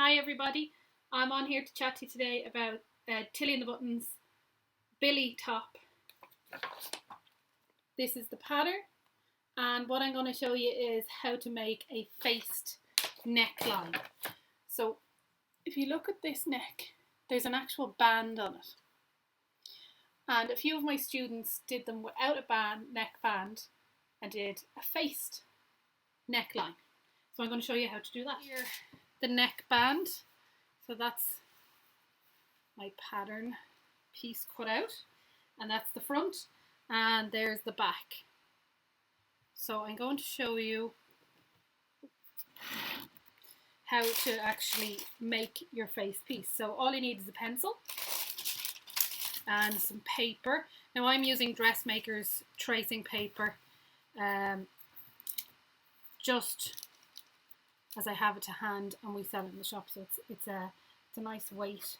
Hi everybody, I'm on here to chat to you today about Tilly and the Buttons Billie top. This is the pattern, and what I'm going to show you is how to make a faced neckline. So if you look at this neck, there's an actual band on it, and a few of my students did them without a neckband and did a faced neckline. So I'm going to show you how to do that. Here, the neckband, so that's my pattern piece cut out, and that's the front, and there's the back. So I'm going to show you how to actually make your face piece. So all you need is a pencil and some paper. Now I'm using dressmaker's tracing paper, just as I have it to hand, and we sell it in the shop, so it's a nice weight.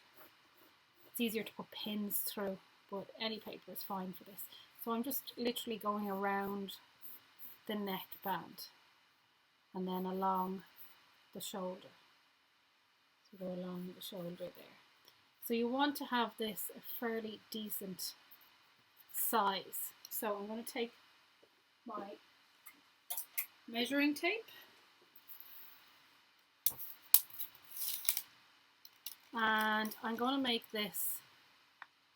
It's easier to put pins through, but any paper is fine for this. So I'm just literally going around the neckband and then along the shoulder. So go along the shoulder there. So you want to have this a fairly decent size. So I'm going to take my measuring tape and I'm going to make this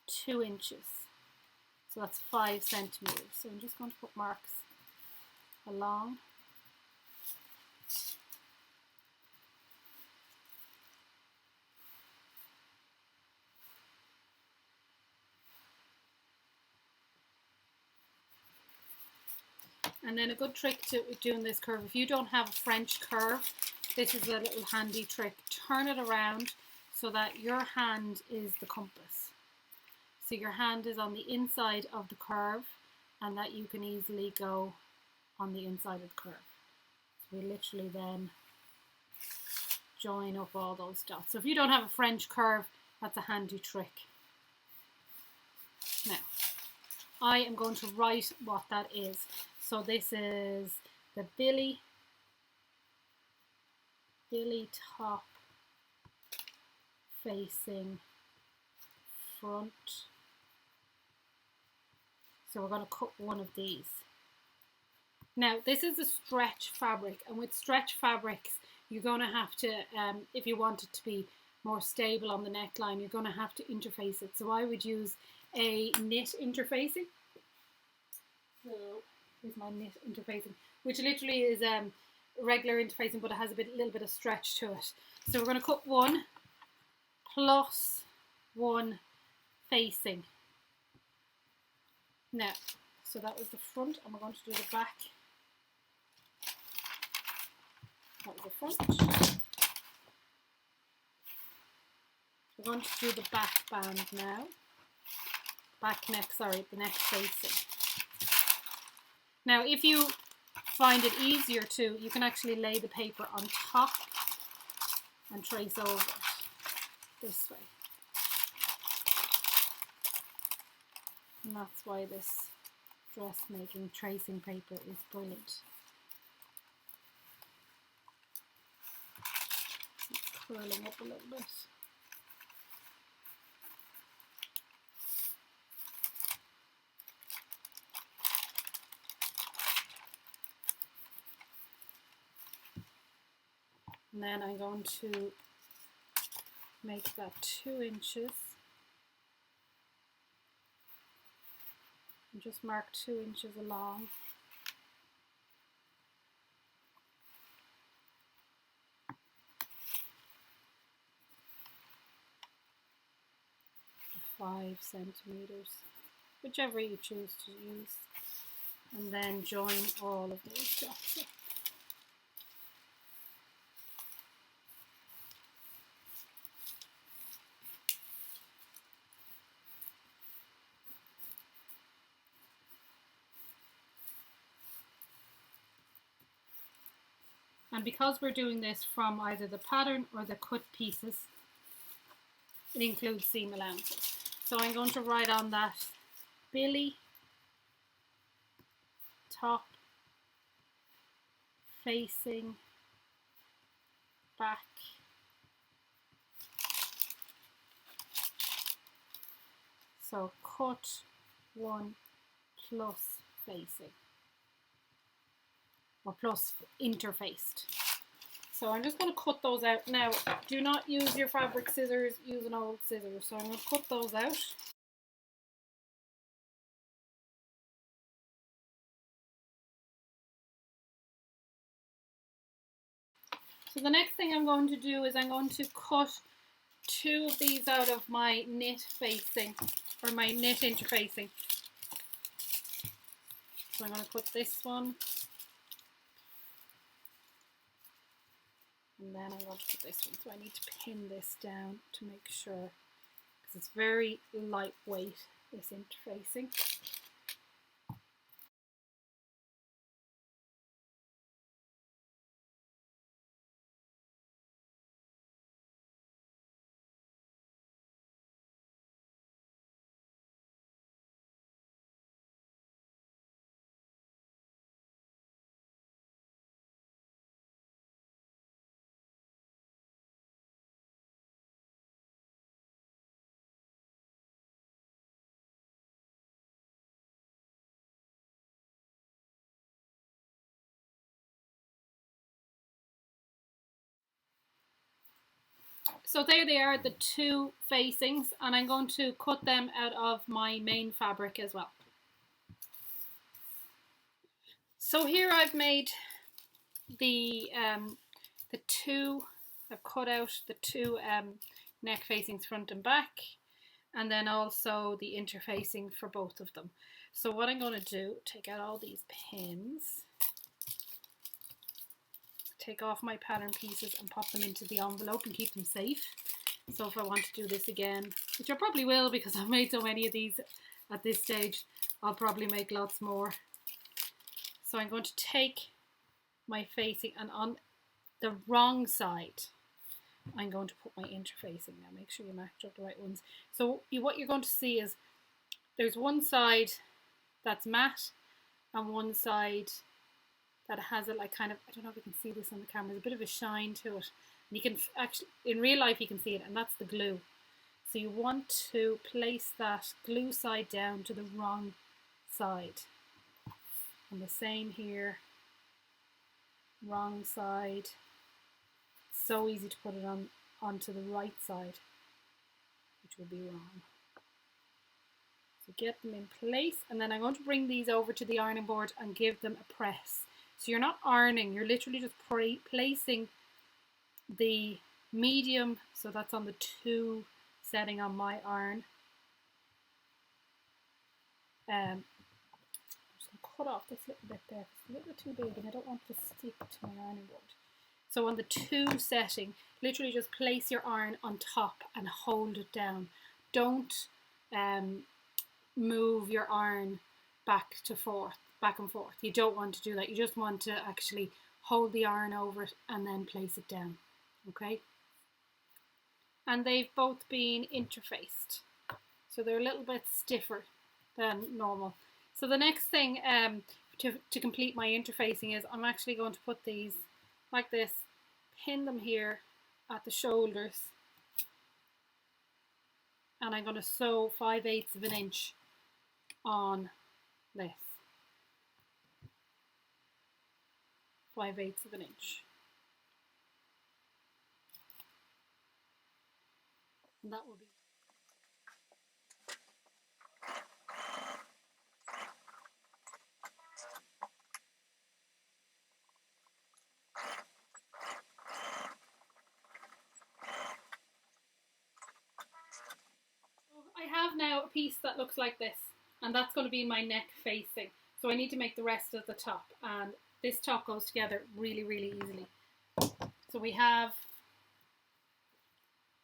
2 inches, so that's 5 centimeters. So I'm just going to put marks along. And then a good trick to doing this curve, if you don't have a French curve, this is a little handy trick. Turn it around so that your hand is the compass. So your hand is on the inside of the curve, and that you can easily go on the inside of the curve. So we literally then join up all those dots. So if you don't have a French curve, that's a handy trick. Now, I am going to write what that is. So this is the Billie top facing front. So we're going to cut one of these. Now this is a stretch fabric, and with stretch fabrics you're going to have to, if you want it to be more stable on the neckline, you're going to have to interface it. So I would use a knit interfacing. So here's my knit interfacing, which literally is regular interfacing, but it has a little bit of stretch to it. So we're going to cut 1 plus 1 facing. Now, so that was the front, and we're going to do the back. That was the front. We're going to do the back band now. Back neck, sorry, the neck facing. Now, if you find it easier to, you can actually lay the paper on top and trace over it this way. And that's why this dressmaking tracing paper is brilliant. It's curling up a little bit. And then I'm going to make that 2 inches. And just mark 2 inches along. For 5 centimeters, whichever you choose to use. And then join all of those dots up. And because we're doing this from either the pattern or the cut pieces, it includes seam allowances. So I'm going to write on that Billie top facing back So cut 1 plus facing, or plus interfaced. So I'm just going to cut those out. Now, do not use your fabric scissors, use an old scissors. So I'm going to cut those out. So the next thing I'm going to do is I'm going to cut 2 of these out of my knit facing, or my knit interfacing. So I'm going to cut this one. And then I'm going to put this one. So I need to pin this down to make sure, because it's very lightweight, this interfacing. So there they are, the 2 facings, and I'm going to cut them out of my main fabric as well. So here I've made the 2, I've cut out the 2 neck facings front and back, and then also the interfacing for both of them. So what I'm going to do, take out all these pins, take off my pattern pieces and pop them into the envelope and keep them safe. So if I want to do this again, which I probably will because I've made so many of these at this stage, I'll probably make lots more. So I'm going to take my facing, and on the wrong side I'm going to put my interfacing. Now make sure you match up the right ones. So what you're going to see is there's one side that's matte and one side that has it like kind of, I don't know if you can see this on the camera, there's a bit of a shine to it. And you can actually, in real life you can see it, and that's the glue. So you want to place that glue side down to the wrong side. And the same here, wrong side. So easy to put it onto the right side, which will be wrong. So get them in place, and then I'm going to bring these over to the ironing board and give them a press. So you're not ironing, you're literally just placing the medium, so that's on the 2 setting on my iron. I'm just going to cut off this little bit there, it's a little bit too big and I don't want to stick to my ironing board. So on the 2 setting, literally just place your iron on top and hold it down. Don't move your iron back and forth. You don't want to do that. You just want to actually hold the iron over it and then place it down. Okay? And they've both been interfaced. So they're a little bit stiffer than normal. So the next thing to complete my interfacing is I'm actually going to put these like this, pin them here at the shoulders, and I'm going to sew 5/8 of an inch on this. 5/8 of an inch. And that will be. I have now a piece that looks like this, and that's going to be my neck facing. So I need to make the rest of the top, and this top goes together really, really easily. So we have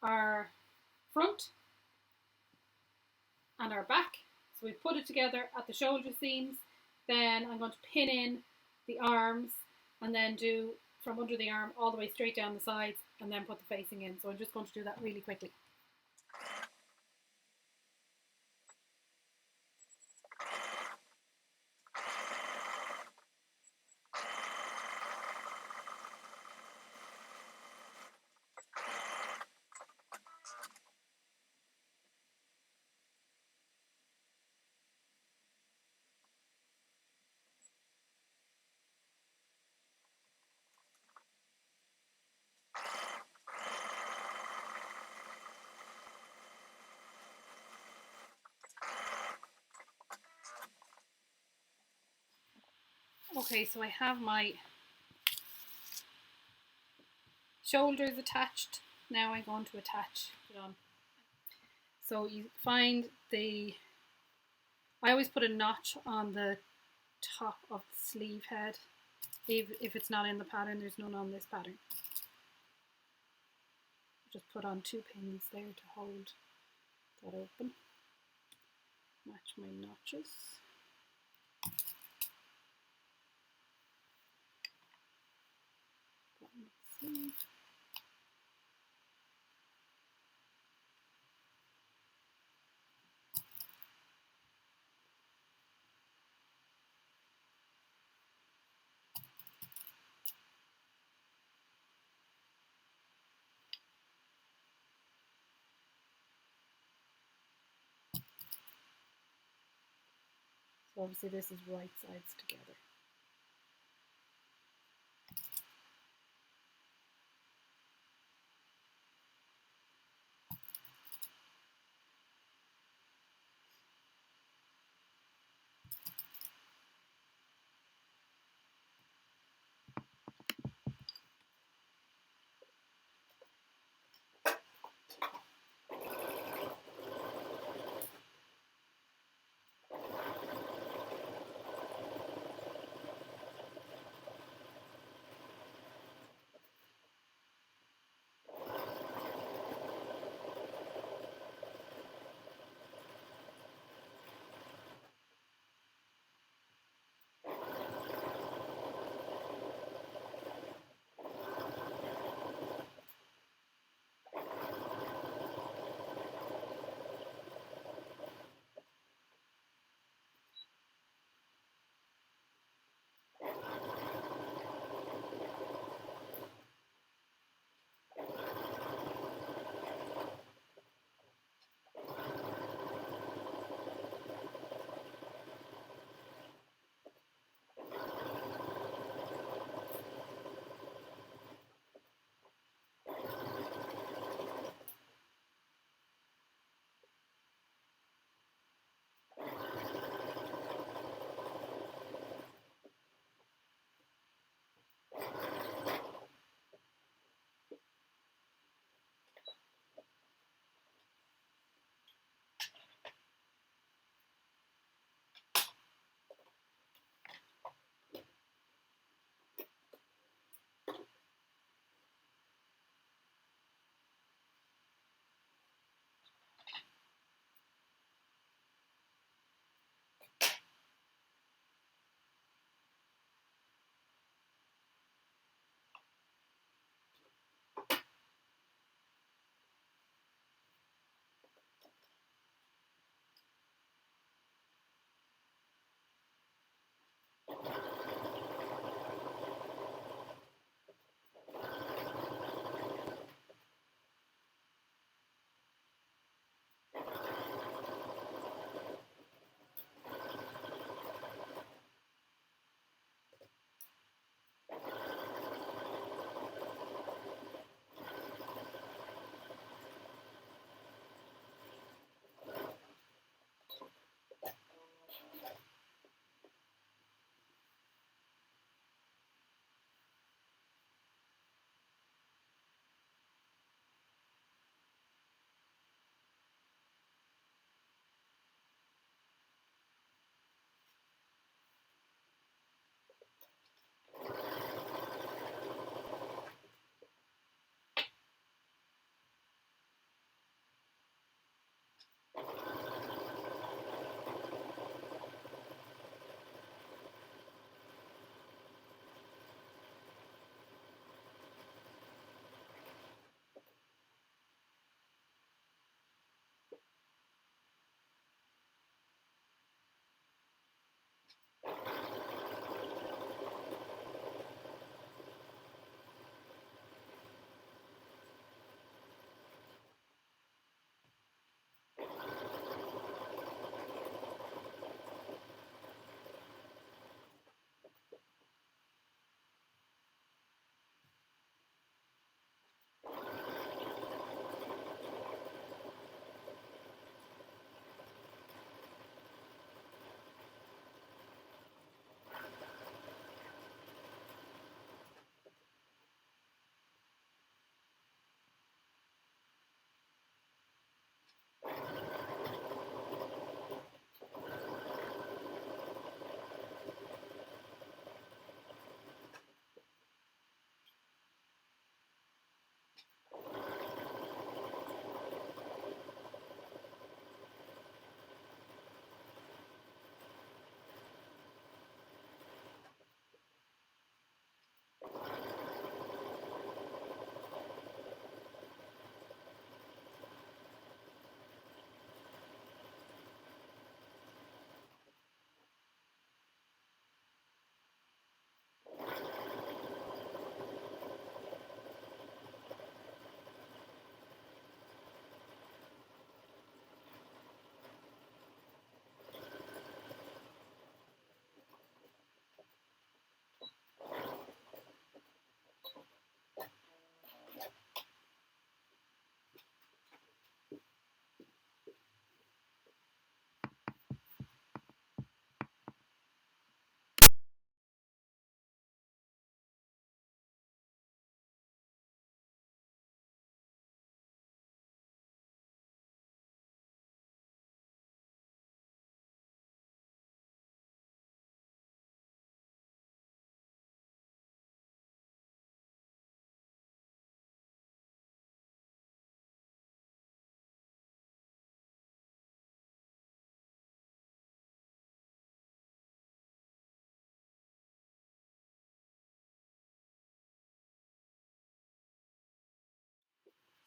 our front and our back. So we put it together at the shoulder seams. Then I'm going to pin in the arms and then do from under the arm all the way straight down the sides and then put the facing in. So I'm just going to do that really quickly. Okay, so I have my shoulders attached. Now I'm going to attach it on. So you find I always put a notch on the top of the sleeve head. If it's not in the pattern, there's none on this pattern. Just put on 2 pins there to hold that open. Match my notches. Put on the sleeve. So obviously this is right sides together.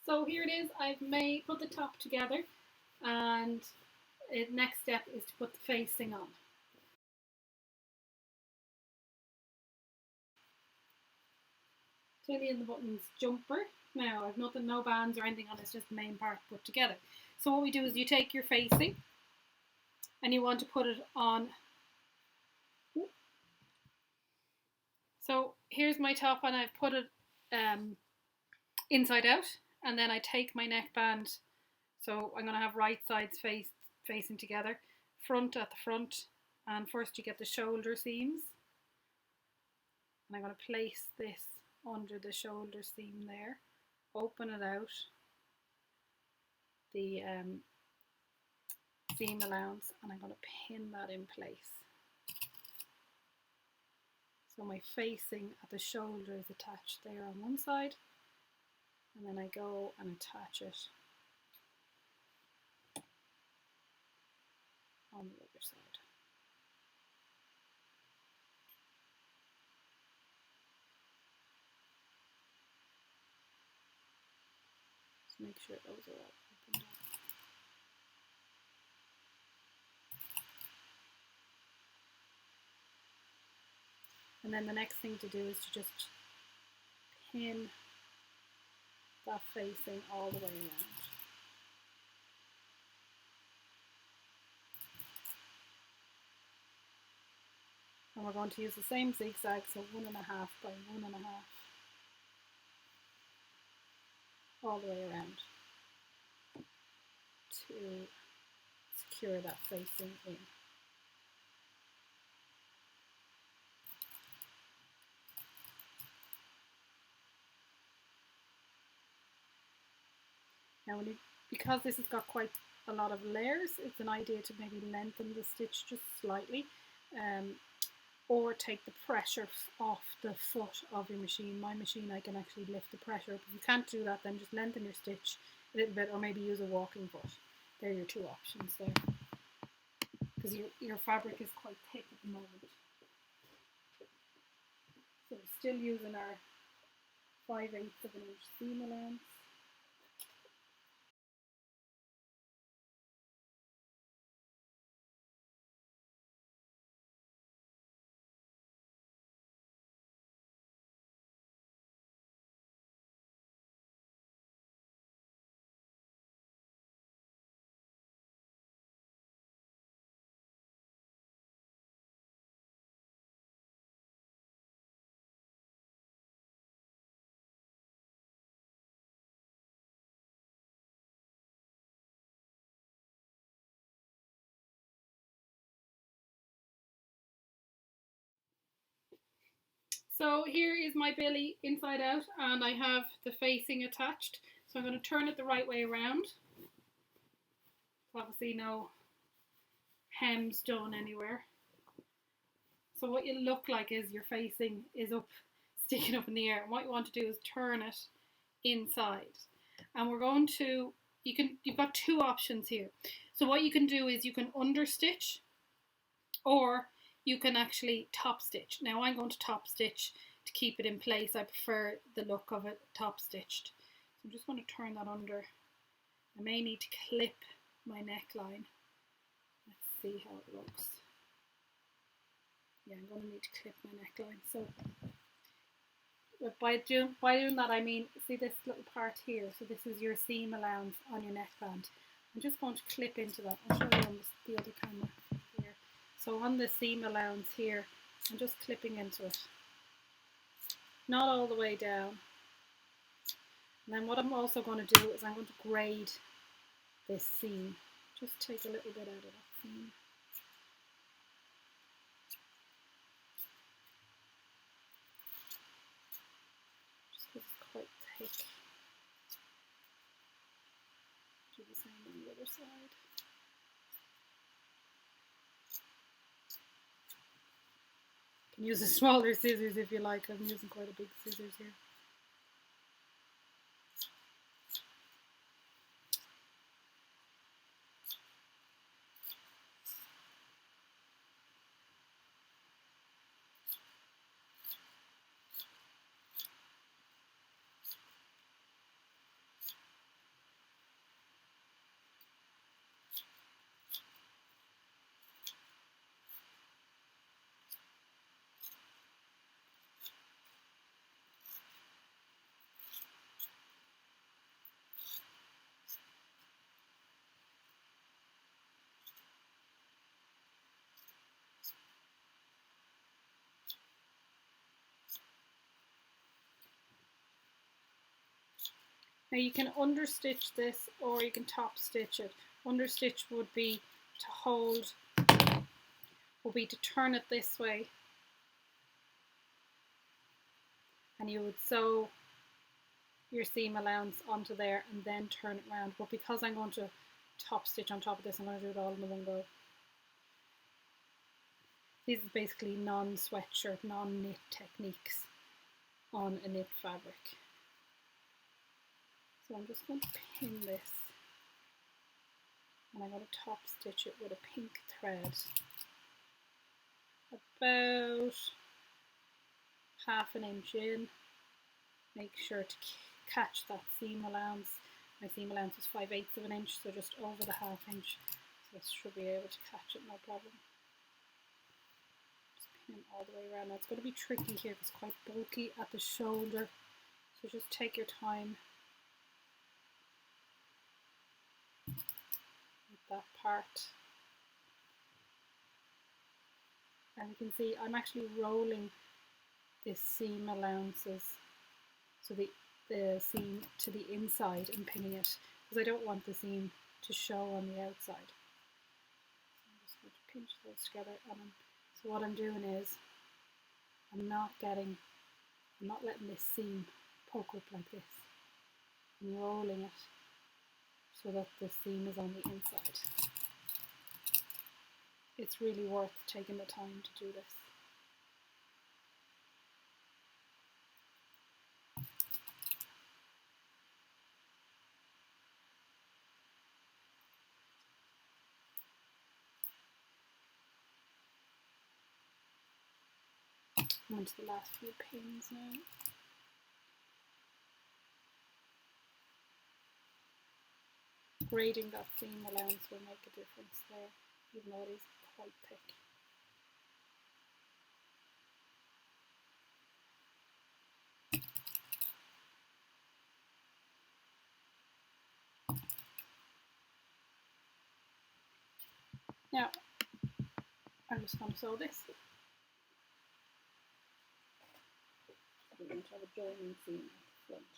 So here it is. I've put the top together, and the next step is to put the facing on. Tilly and the Buttons jumper. Now I've no bands or anything on it, it's just the main part put together. So what we do is you take your facing and you want to put it on. So here's my top and I've put it inside out, and then I take my neckband. So I'm going to have right sides facing together, front at the front, and first you get the shoulder seams. And I'm going to place this under the shoulder seam there, open it out, the seam allowance, and I'm going to pin that in place. So my facing at the shoulder is attached there on one side, and then I go and attach it on the other side. Just make sure those are all opened up. And then the next thing to do is to just pin that facing all the way around. And we're going to use the same zigzag, so 1.5 by 1.5 all the way around to secure that facing in. Now, because this has got quite a lot of layers, it's an idea to maybe lengthen the stitch just slightly, or take the pressure off the foot of your machine. My machine, I can actually lift the pressure up. If you can't do that, then just lengthen your stitch a little bit, or maybe use a walking foot. They're your two options there, because your fabric is quite thick at the moment. So we're still using our 5/8 of an inch seam allowance. So here is my Billie inside out, and I have the facing attached. So I'm going to turn it the right way around. So obviously no hems done anywhere. So what you look like is your facing is up, sticking up in the air. And what you want to do is turn it inside. And we're going to, you've got two options here. So what you can do is you can understitch, or you can actually top stitch. Now I'm going to top stitch to keep it in place. I prefer the look of it top stitched. So I'm just going to turn that under. I may need to clip my neckline. Let's see how it looks. Yeah, I'm going to need to clip my neckline. So by doing that, I mean, see this little part here? So this is your seam allowance on your neckband. I'm just going to clip into that. I'll show you on the other camera here. So on the seam allowance here, I'm just clipping into it. Not all the way down. And then what I'm also going to do is I'm going to grade this seam. Just take a little bit out of that seam. Just because it's quite thick. Do the same on the other side. You can use the smaller scissors if you like. I'm using quite a big scissors here. Now you can understitch this or you can top stitch it. Understitch would be to hold, would be to turn it this way, and you would sew your seam allowance onto there and then turn it around. But because I'm going to top stitch on top of this, I'm going to do it all in one go. These are basically non-sweatshirt, non-knit techniques on a knit fabric. So I'm just going to pin this, and I'm going to top stitch it with a pink thread about 1/2 inch in. Make sure to catch that seam allowance. My seam allowance is 5/8 of an inch, so just over the 1/2 inch. So this should be able to catch it, no problem. Just pin all the way around. Now it's going to be tricky here because it's quite bulky at the shoulder, so just take your time with that part. And you can see I'm actually rolling this seam allowances, so the seam to the inside and pinning it, because I don't want the seam to show on the outside. So I'm just going to pinch those together, and so what I'm doing is I'm not letting this seam poke up like this. I'm rolling it so that the seam is on the inside. It's really worth taking the time to do this. I'm onto the last few pins now. Braiding that seam allowance will make a difference there, even though it is quite thick. Now, I'm just going to sew this. I'm going to have a joining seam at the front.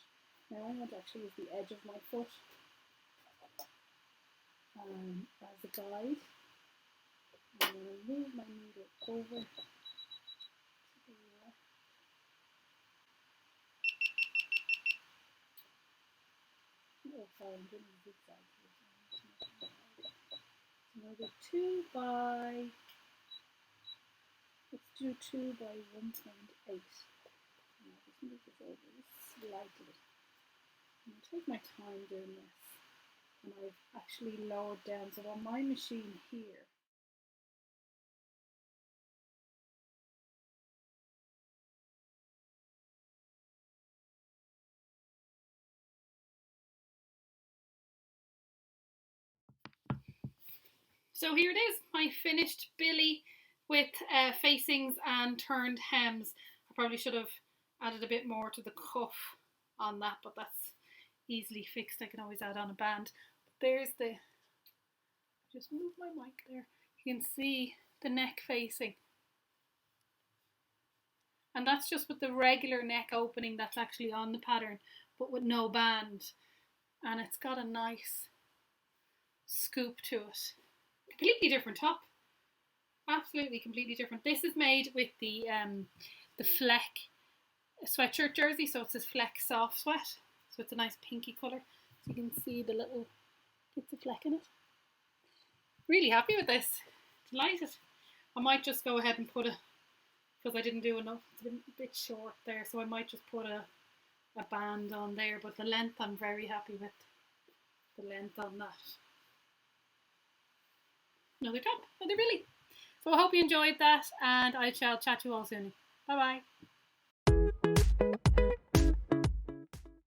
Now I'm going to actually use the edge of my foot as a guide. I'm going to move my needle over to the left. Oh, sorry, I'm doing a zigzag here. So I'm going to do 2 by, let's do 2 by 1.8. Now just move this over just slightly. I'm going to take my time doing this. And I've actually lowered down, so on my machine here, so here it is, my finished Billie with facings and turned hems. I probably should have added a bit more to the cuff on that, but that's easily fixed. I can always add on a band. But there's the, just move my mic there. You can see the neck facing. And that's just with the regular neck opening that's actually on the pattern, but with no band. And it's got a nice scoop to it. Completely different top. Absolutely completely different. This is made with the Fleck sweatshirt jersey, so it's this Fleck soft sweat. So it's a nice pinky colour. So you can see the little bits of Fleck in it. Really happy with this. Delighted. I might just go ahead and put a, because I didn't do enough, it's a bit short there, so I might just put a band on there, but the length I'm very happy with. The length on that. Another top, another Billie. So I hope you enjoyed that, and I shall chat to you all soon. Bye bye.